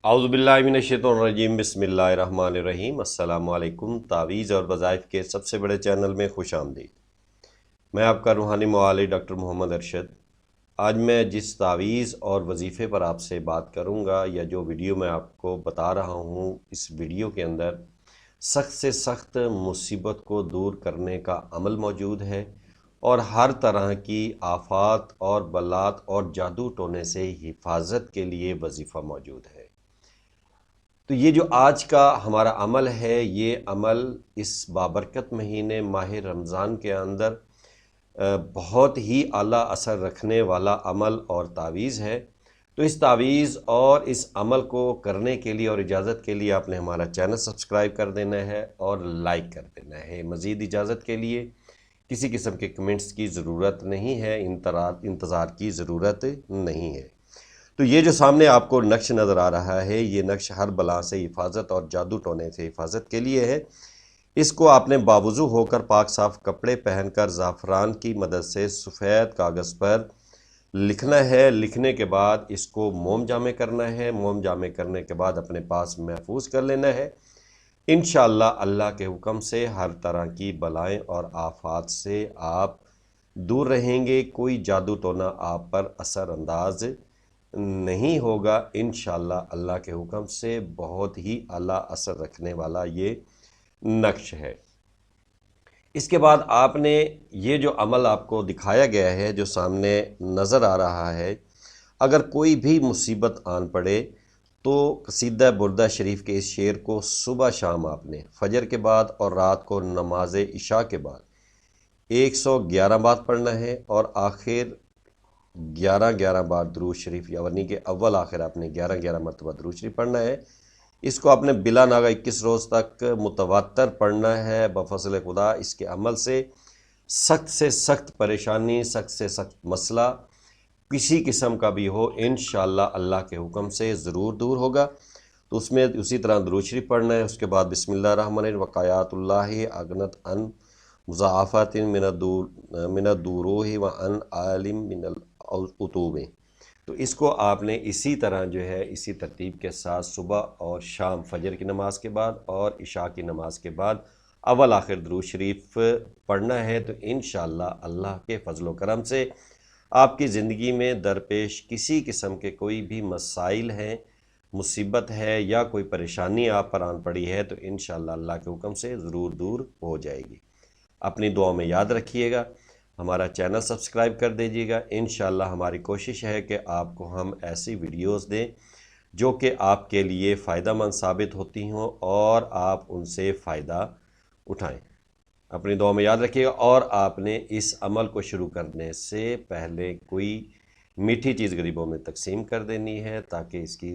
औज़ुबिल्लाहि बिस्मिल्लाहिर्रहमानिर्रहीम। अस्सलामु अलैकुम। तावीज़ और वज़ाइफ के सबसे बड़े चैनल में खुश आमदीद। मैं आपका रूहानी मवाली डॉक्टर मोहम्मद अरशद। आज मैं जिस तावीज़ और वज़ीफ़े पर आपसे बात करूंगा या जो वीडियो मैं आपको बता रहा हूं, इस वीडियो के अंदर सख्त से सख्त मुसीबत को दूर करने का अमल मौजूद है और हर तरह की आफात और बलात और जादू टोने से हिफाजत के लिए वजीफ़ा मौजूद है। तो ये जो आज का हमारा अमल है, ये अमल इस बाबरकत महीने माह रमज़ान के अंदर बहुत ही आला असर रखने वाला अमल और तावीज़ है। तो इस तावीज़ और इस अमल को करने के लिए और इजाज़त के लिए आपने हमारा चैनल सब्सक्राइब कर देना है और लाइक कर देना है। मज़ीद इजाज़त के लिए किसी किस्म के कमेंट्स की ज़रूरत नहीं है, इंतज़ार की ज़रूरत नहीं है। तो ये जो सामने आपको नक्श नज़र आ रहा है, ये नक्श हर बला से हिफाजत और जादू टोने से हिफाजत के लिए है। इसको आपने बावुज़ू होकर पाक साफ़ कपड़े पहनकर ज़ाफ़रान की मदद से सफ़ेद कागज़ पर लिखना है। लिखने के बाद इसको मोम जामे करना है। मोम जामे करने के बाद अपने पास महफूज कर लेना है। इंशाअल्लाह अल्लाह के हुक्म से हर तरह की बलाएं और आफात से आप दूर रहेंगे। कोई जादू टोना आप पर असर अंदाज नहीं होगा। इंशाअल्लाह अल्लाह के हुक्म से बहुत ही आला असर रखने वाला ये नक्श है। इसके बाद आपने ये जो अमल आपको दिखाया गया है, जो सामने नज़र आ रहा है, अगर कोई भी मुसीबत आन पड़े तो कसीदा बुर्दा शरीफ के इस शेर को सुबह शाम आपने फजर के बाद और रात को नमाज इशा के बाद 111 बार पढ़ना है और आखिर 11 बार दुरूद शरीफ, यानी कि अव्वल आखिर आपने 11 मरतबा दुरूद शरीफ पढ़ना है। इसको आपने बिला नागा 21 रोज़ तक मुतवातर पढ़ना है। बफज़ल खुदा इसके अमल से सख्त परेशानी, सख्त से सख्त मसला किसी किस्म का भी हो, इंशाअल्लाह अल्लाह के हुक्म से ज़रूर दूर होगा। तो उसमें उसी तरह दुरूद शरीफ पढ़ना है। उसके बाद बिस्मिल्लाहिर्रहमानिर्रहीम वक़ायातुल्लाहि अगनत अन मुज़ाफ़ातिन मिनद्दुरूहि व अन आलिम मिनल उतूबे। तो इसको आपने इसी तरह जो है, इसी तरतीब के साथ सुबह और शाम फजर की नमाज के बाद और इशा की नमाज के बाद अव्वल आखिर दुरूद शरीफ पढ़ना है। तो इंशाअल्लाह अल्लाह के फजल करम से आपकी ज़िंदगी में दरपेश किसी किस्म के कोई भी मसाइल हैं, मुसीबत है या कोई परेशानी आप पर आन पड़ी है, तो इंशाअल्लाह अल्लाह के हुक्म से ज़रूर दूर हो जाएगी। अपनी दुआ में याद रखिएगा, हमारा चैनल सब्सक्राइब कर दीजिएगा। इंशाअल्लाह हमारी कोशिश है कि आपको हम ऐसी वीडियोस दें जो कि आपके लिए फ़ायदेमंद साबित होती हों और आप उनसे फ़ायदा उठाएं। अपनी दुआ में याद रखिएगा। और आपने इस अमल को शुरू करने से पहले कोई मीठी चीज़ गरीबों में तकसीम कर देनी है, ताकि इसकी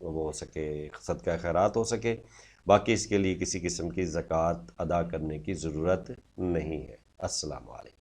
वो हो सके, सदका खैरात हो सके। बाकी इसके लिए किसी किस्म की ज़कात अदा करने की ज़रूरत नहीं है। अस्सलामु अलैकुम।